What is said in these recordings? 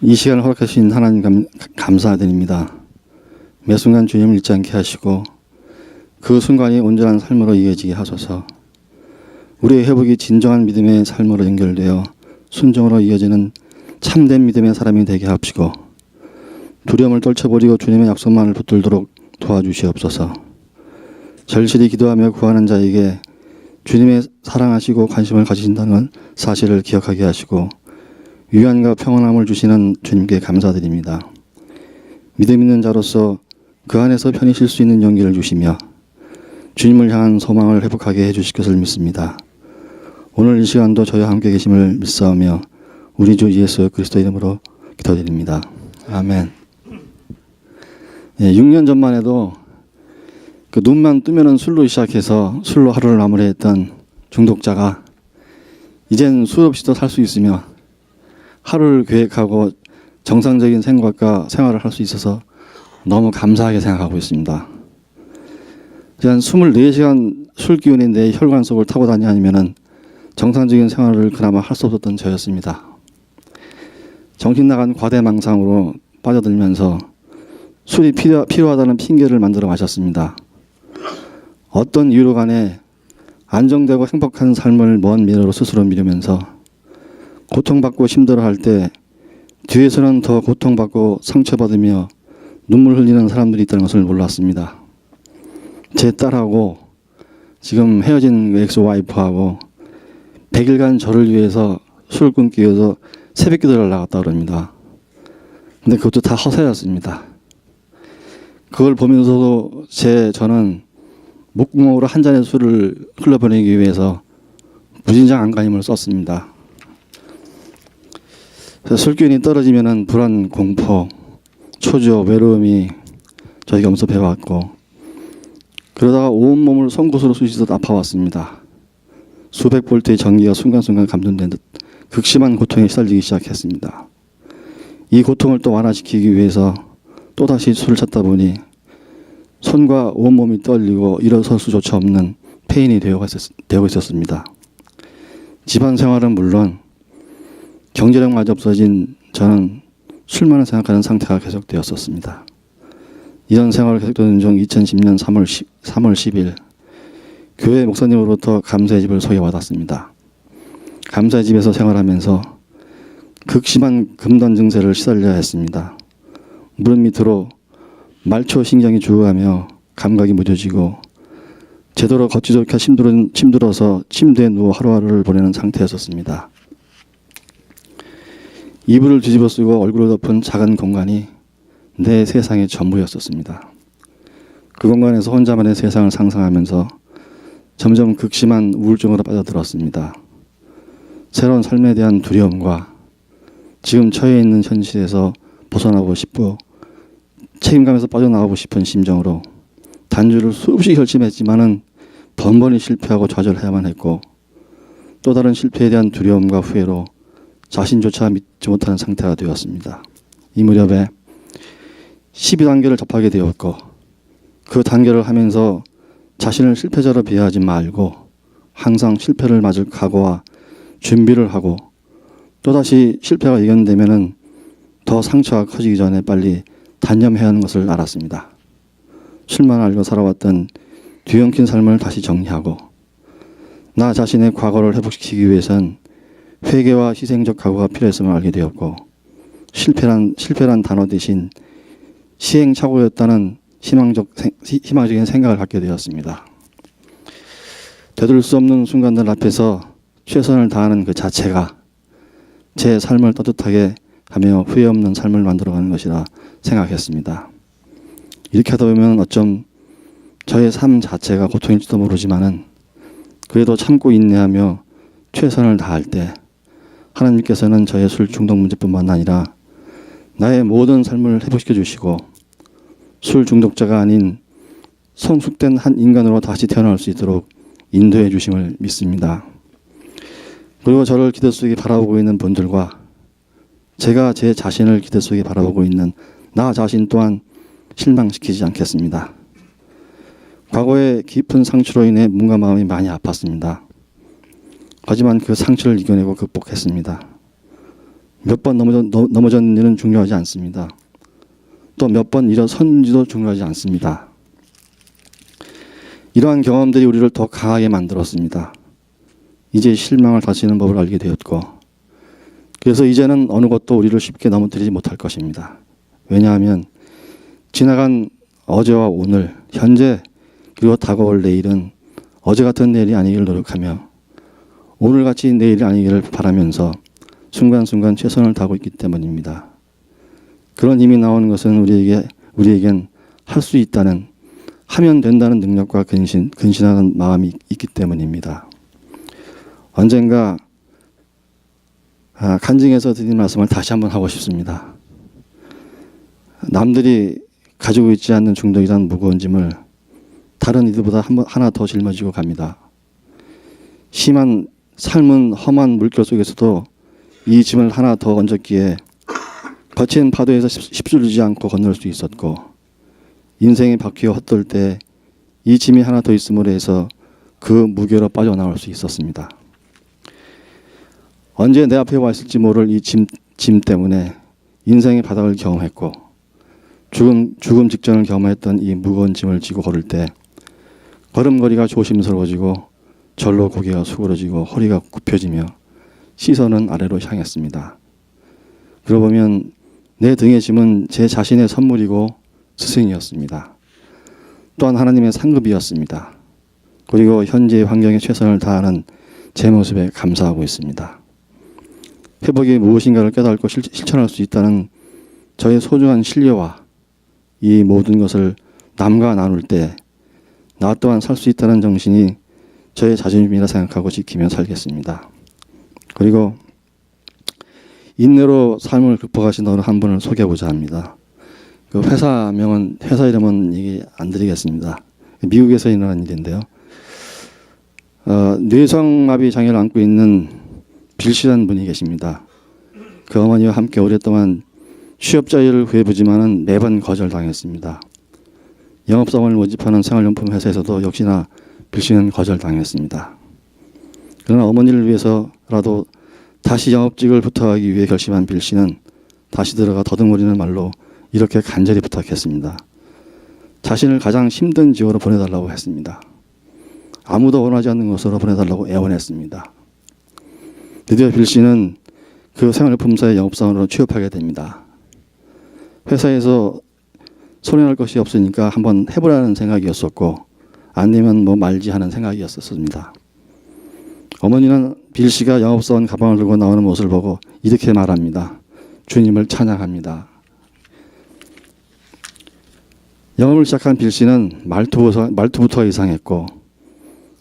이 시간을 허락하신 하나님 감사드립니다. 매 순간 주님을 잊지 않게 하시고 그 순간이 온전한 삶으로 이어지게 하소서. 우리의 회복이 진정한 믿음의 삶으로 연결되어 순종으로 이어지는 참된 믿음의 사람이 되게 하시고 두려움을 떨쳐버리고 주님의 약속만을 붙들도록 도와주시옵소서. 절실히 기도하며 구하는 자에게 주님의 사랑하시고 관심을 가지신다는 사실을 기억하게 하시고 위안과 평안함을 주시는 주님께 감사드립니다. 믿음 있는 자로서 그 안에서 편히 쉴 수 있는 용기를 주시며 주님을 향한 소망을 회복하게 해주실 것을 믿습니다. 오늘 이 시간도 저희와 함께 계심을 믿사오며 우리 주 예수 그리스도 이름으로 기도드립니다. 아멘. 6년 전만 해도 그 눈만 뜨면은 술로 시작해서 술로 하루를 마무리했던 중독자가 이젠 술 없이도 살 수 있으며 하루를 계획하고 정상적인 생각과 생활을 할 수 있어서 너무 감사하게 생각하고 있습니다. 한 24시간 술 기운이 내 혈관 속을 타고 다니 아니면은 정상적인 생활을 그나마 할 수 없었던 저였습니다. 정신 나간 과대망상으로 빠져들면서 술이 필요하다는 핑계를 만들어 마셨습니다. 어떤 이유로 간에 안정되고 행복한 삶을 먼 미래로 스스로 미루면서 고통받고 힘들어할 때 뒤에서는 더 고통받고 상처받으며 눈물 흘리는 사람들이 있다는 것을 몰랐습니다. 제 딸하고 지금 헤어진 엑스와이프하고 100일간 저를 위해서 술 끊기 위해서 새벽 기도를 나갔다 그럽니다. 근데 그것도 다 허세였습니다. 그걸 보면서도 저는 목구멍으로 한 잔의 술을 흘려보내기 위해서 무진장 안간힘을 썼습니다. 술기운이 떨어지면은 불안, 공포, 초조, 외로움이 저에게 엄습해왔고 그러다가 온몸을 송곳으로 쑤시듯 아파왔습니다. 수백 볼트의 전기가 순간순간 감전된 듯 극심한 고통에 시달리기 시작했습니다. 이 고통을 또 완화시키기 위해서 또다시 술을 찾다 보니 손과 온몸이 떨리고 일어설 수조차 없는 폐인이 되고 있었습니다. 집안 생활은 물론 경제력마저 없어진 저는 술만을 생각하는 상태가 계속되었었습니다. 이런 생활을 계속되는 중 2010년 3월 10일 교회 목사님으로부터 감사의 집을 소개받았습니다. 감사의 집에서 생활하면서 극심한 금단 증세를 시달려야 했습니다. 무릎 밑으로 말초 신경이 죽어가며 감각이 무뎌지고 제대로 걷지조차 힘들어서 침대에 누워 하루하루를 보내는 상태였었습니다. 이불을 뒤집어 쓰고 얼굴을 덮은 작은 공간이 내 세상의 전부였었습니다. 그 공간에서 혼자만의 세상을 상상하면서 점점 극심한 우울증으로 빠져들었습니다. 새로운 삶에 대한 두려움과 지금 처해 있는 현실에서 벗어나고 싶고 책임감에서 빠져나가고 싶은 심정으로 단주를 수없이 결심했지만은 번번이 실패하고 좌절해야만 했고 또 다른 실패에 대한 두려움과 후회로 자신조차 믿지 못하는 상태가 되었습니다. 이 무렵에 12단계를 접하게 되었고 그 단계를 하면서 자신을 실패자로 비하하지 말고 항상 실패를 맞을 각오와 준비를 하고 또다시 실패가 이견되면은 더 상처가 커지기 전에 빨리 단념해야 하는 것을 알았습니다. 술만 알고 살아왔던 뒤엉킨 삶을 다시 정리하고 나 자신의 과거를 회복시키기 위해선 회개와 희생적 각오가 필요했음을 알게 되었고 실패란 단어 대신 시행착오였다는 희망적인 생각을 갖게 되었습니다. 되돌릴 수 없는 순간들 앞에서 최선을 다하는 그 자체가 제 삶을 따뜻하게 하며 후회 없는 삶을 만들어가는 것이라 생각했습니다. 이렇게 하다 보면 어쩜 저의 삶 자체가 고통일지도 모르지만은 그래도 참고 인내하며 최선을 다할 때 하나님께서는 저의 술 중독 문제뿐만 아니라 나의 모든 삶을 회복시켜 주시고 술 중독자가 아닌 성숙된 한 인간으로 다시 태어날 수 있도록 인도해 주심을 믿습니다. 그리고 저를 기대 속에 바라보고 있는 분들과 제가 제 자신을 기대 속에 바라보고 있는 나 자신 또한 실망시키지 않겠습니다. 과거의 깊은 상처로 인해 몸과 마음이 많이 아팠습니다. 하지만 그 상처를 이겨내고 극복했습니다. 몇 번 넘어졌는지는 중요하지 않습니다. 또 몇 번 일어섰는지도 중요하지 않습니다. 이러한 경험들이 우리를 더 강하게 만들었습니다. 이제 실망을 다스리는 법을 알게 되었고, 그래서 이제는 어느 것도 우리를 쉽게 넘어뜨리지 못할 것입니다. 왜냐하면 지나간 어제와 오늘, 현재, 그리고 다가올 내일은 어제 같은 내일이 아니기를 노력하며 오늘같이 내일이 아니기를 바라면서 순간순간 최선을 다하고 있기 때문입니다. 그런 힘이 나오는 것은 우리에겐 할 수 있다는, 하면 된다는 능력과 근신하는 마음이 있기 때문입니다. 언젠가 간증에서 드린 말씀을 다시 한번 하고 싶습니다. 남들이 가지고 있지 않는 중독이란 무거운 짐을 다른 이들보다 하나 더 짊어지고 갑니다. 심한 삶은 험한 물결 속에서도 이 짐을 하나 더 얹었기에 거친 파도에서 휩쓸리지 않고 건널 수 있었고, 인생의 바퀴가 헛돌 때 이 짐이 하나 더 있음으로 해서 그 무게로 빠져나올 수 있었습니다. 언제 내 앞에 와 있을지 모를 이 짐 때문에 인생의 바닥을 경험했고, 죽음 직전을 경험했던 이 무거운 짐을 지고 걸을 때 걸음걸이가 조심스러워지고 절로 고개가 수그러지고 허리가 굽혀지며 시선은 아래로 향했습니다. 그러고 보면 내 등의 짐은 제 자신의 선물이고 스승이었습니다. 또한 하나님의 상급이었습니다. 그리고 현재의 환경에 최선을 다하는 제 모습에 감사하고 있습니다. 회복이 무엇인가를 깨닫고 실천할 수 있다는 저의 소중한 신뢰와 이 모든 것을 남과 나눌 때 나 또한 살 수 있다는 정신이 저의 자존심이라 생각하고 지키며 살겠습니다. 그리고 인내로 삶을 극복하신 어느 한 분을 소개하고자 합니다. 그 회사 이름은 얘기 안 드리겠습니다. 미국에서 일어난 일인데요. 뇌성마비 장애를 앓고 있는 빌 씨라는 분이 계십니다. 그 어머니와 함께 오랫동안 취업자유를 구해보지만은 매번 거절당했습니다. 영업사원을 모집하는 생활용품 회사에서도 역시나 빌 씨는 거절당했습니다. 그러나 어머니를 위해서라도 다시 영업직을 부탁하기 위해 결심한 빌 씨는 다시 들어가 더듬거리는 말로 이렇게 간절히 부탁했습니다. 자신을 가장 힘든 지역으로 보내달라고 했습니다. 아무도 원하지 않는 곳으로 보내달라고 애원했습니다. 드디어 빌 씨는 그 생활용품사의 영업사원으로 취업하게 됩니다. 회사에서 손해날 것이 없으니까 한번 해보라는 생각이었었고, 안 되면 뭐 말지 하는 생각이었었습니다. 어머니는 빌 씨가 영업사원 가방을 들고 나오는 모습을 보고 이렇게 말합니다. 주님을 찬양합니다. 영업을 시작한 빌 씨는 말투부터 이상했고,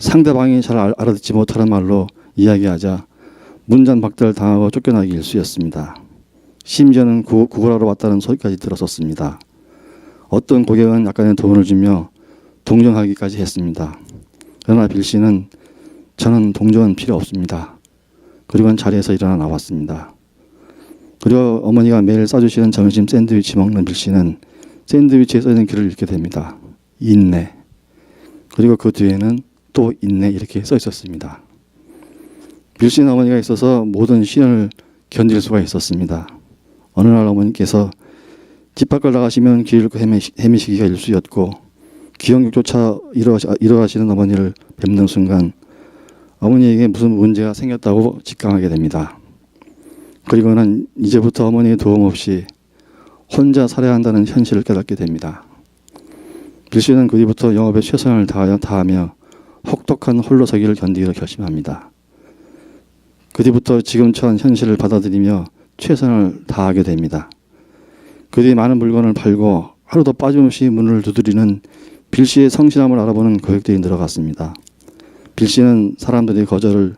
상대방이 잘 알아듣지 못하는 말로 이야기하자 문전박대를 당하고 쫓겨나기 일쑤였습니다. 심지어는 구걸하러 왔다는 소리까지 들었었습니다. 어떤 고객은 약간의 돈을 주며 동정하기까지 했습니다. 그러나 빌 씨는 저는 동정은 필요 없습니다. 그리고는 자리에서 일어나 나왔습니다. 그리고 어머니가 매일 싸주시는 점심 샌드위치 먹는 빌 씨는 샌드위치에 써있는 글을 읽게 됩니다. 인내. 그리고 그 뒤에는 또 인내 이렇게 써 있었습니다. 빌 씨는 어머니가 있어서 모든 시련을 견딜 수가 있었습니다. 어느 날 어머니께서 집 밖을 나가시면 길 잃고 헤매시기가 일쑤였고, 기억력조차 잃어가시는 어머니를 뵙는 순간 어머니에게 무슨 문제가 생겼다고 직감하게 됩니다. 그리고는 이제부터 어머니의 도움 없이 혼자 살아야 한다는 현실을 깨닫게 됩니다. 빌 씨는 그 뒤부터 영업에 최선을 다하며 혹독한 홀로서기를 견디기로 결심합니다. 그 뒤부터 지금처럼 현실을 받아들이며 최선을 다하게 됩니다. 그 뒤 많은 물건을 팔고 하루도 빠짐없이 문을 두드리는 빌 씨의 성실함을 알아보는 고객들이 늘어갔습니다. 빌 씨는 사람들의 거절을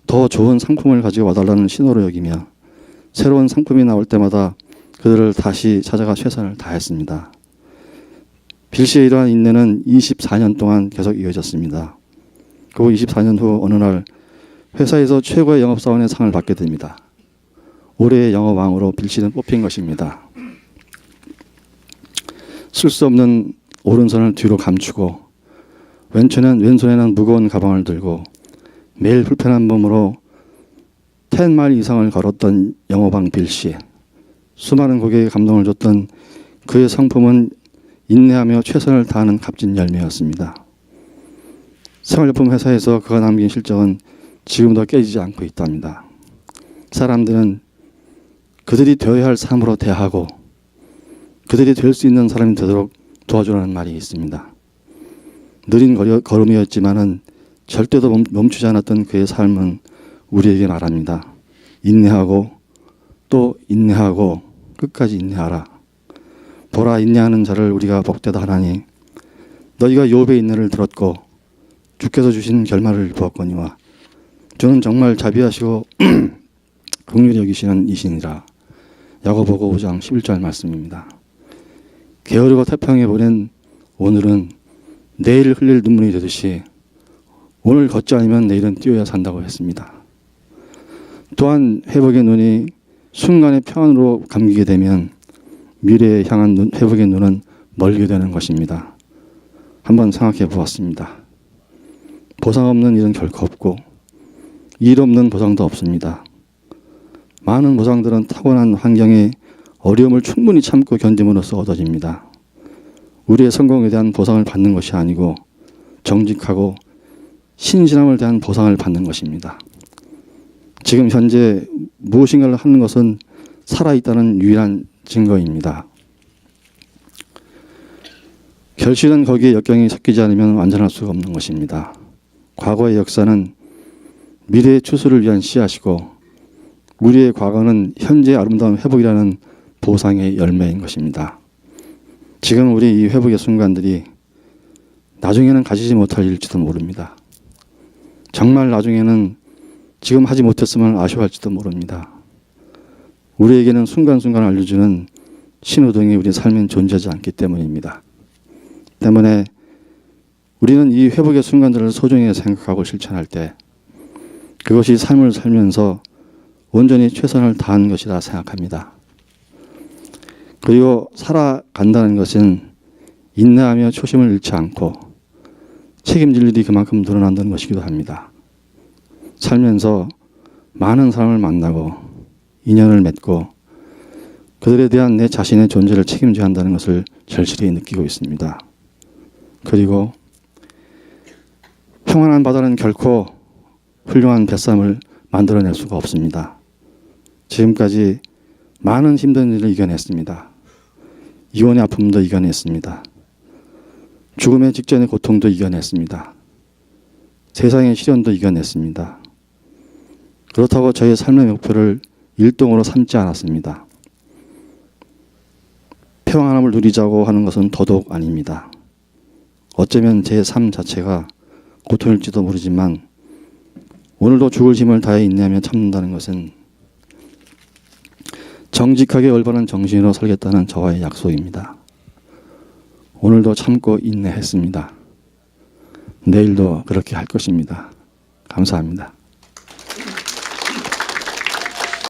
더 좋은 상품을 가지고 와달라는 신호로 여기며 새로운 상품이 나올 때마다 그들을 다시 찾아가 최선을 다했습니다. 빌 씨의 이러한 인내는 24년 동안 계속 이어졌습니다. 그리고 24년 후 어느 날 회사에서 최고의 영업사원의 상을 받게 됩니다. 올해의 영업왕으로 빌 씨는 뽑힌 것입니다. 쓸 수 없는 오른손을 뒤로 감추고 왼손에는 무거운 가방을 들고 매일 불편한 몸으로 10마일 이상을 걸었던 영어방 빌씨, 수많은 고객에 감동을 줬던 그의 성품은 인내하며 최선을 다하는 값진 열매였습니다. 생활용품 회사에서 그가 남긴 실적은 지금도 깨지지 않고 있답니다. 사람들은 그들이 되어야 할 사람으로 대하고 그들이 될 수 있는 사람이 되도록 도와주라는 말이 있습니다. 느린 걸음이었지만은 절대도 멈추지 않았던 그의 삶은 우리에게 말합니다. 인내하고 또 인내하고 끝까지 인내하라. 보라, 인내하는 자를 우리가 복되다 하나니 너희가 욥의 인내를 들었고 주께서 주신 결말을 보았거니와 주는 정말 자비하시고 긍휼히 여기시는 이시니라. 야고보서 5장 11절 말씀입니다. 게으르고 태평에 보낸 오늘은 내일 흘릴 눈물이 되듯이 오늘 걷지 않으면 내일은 뛰어야 산다고 했습니다. 또한 회복의 눈이 순간의 평안으로 감기게 되면 미래에 향한 회복의 눈은 멀게 되는 것입니다. 한번 생각해 보았습니다. 보상 없는 일은 결코 없고 일 없는 보상도 없습니다. 많은 보상들은 타고난 환경의 어려움을 충분히 참고 견딤으로써 얻어집니다. 우리의 성공에 대한 보상을 받는 것이 아니고 정직하고 신실함을 대한 보상을 받는 것입니다. 지금 현재 무엇인가를 하는 것은 살아있다는 유일한 증거입니다. 결실은 거기에 역경이 섞이지 않으면 완전할 수가 없는 것입니다. 과거의 역사는 미래의 추수를 위한 씨앗이고 우리의 과거는 현재의 아름다운 회복이라는 보상의 열매인 것입니다. 지금 우리 이 회복의 순간들이 나중에는 가지지 못할 일일지도 모릅니다. 정말 나중에는 지금 하지 못했으면 아쉬워할지도 모릅니다. 우리에게는 순간순간 알려주는 신호등이 우리 삶엔 존재하지 않기 때문입니다. 때문에 우리는 이 회복의 순간들을 소중히 생각하고 실천할 때 그것이 삶을 살면서 온전히 최선을 다한 것이라 생각합니다. 그리고 살아간다는 것은 인내하며 초심을 잃지 않고 책임질 일이 그만큼 늘어난다는 것이기도 합니다. 살면서 많은 사람을 만나고 인연을 맺고 그들에 대한 내 자신의 존재를 책임져야 한다는 것을 절실히 느끼고 있습니다. 그리고 평안한 바다는 결코 훌륭한 뱃삼을 만들어낼 수가 없습니다. 지금까지 많은 힘든 일을 이겨냈습니다. 이혼의 아픔도 이겨냈습니다. 죽음의 직전의 고통도 이겨냈습니다. 세상의 시련도 이겨냈습니다. 그렇다고 저의 삶의 목표를 일동으로 삼지 않았습니다. 평안함을 누리자고 하는 것은 더더욱 아닙니다. 어쩌면 제 삶 자체가 고통일지도 모르지만 오늘도 죽을 힘을 다해 인내하며 참는다는 것은 정직하게 올바른 정신으로 살겠다는 저와의 약속입니다. 오늘도 참고 인내했습니다. 내일도 그렇게 할 것입니다. 감사합니다.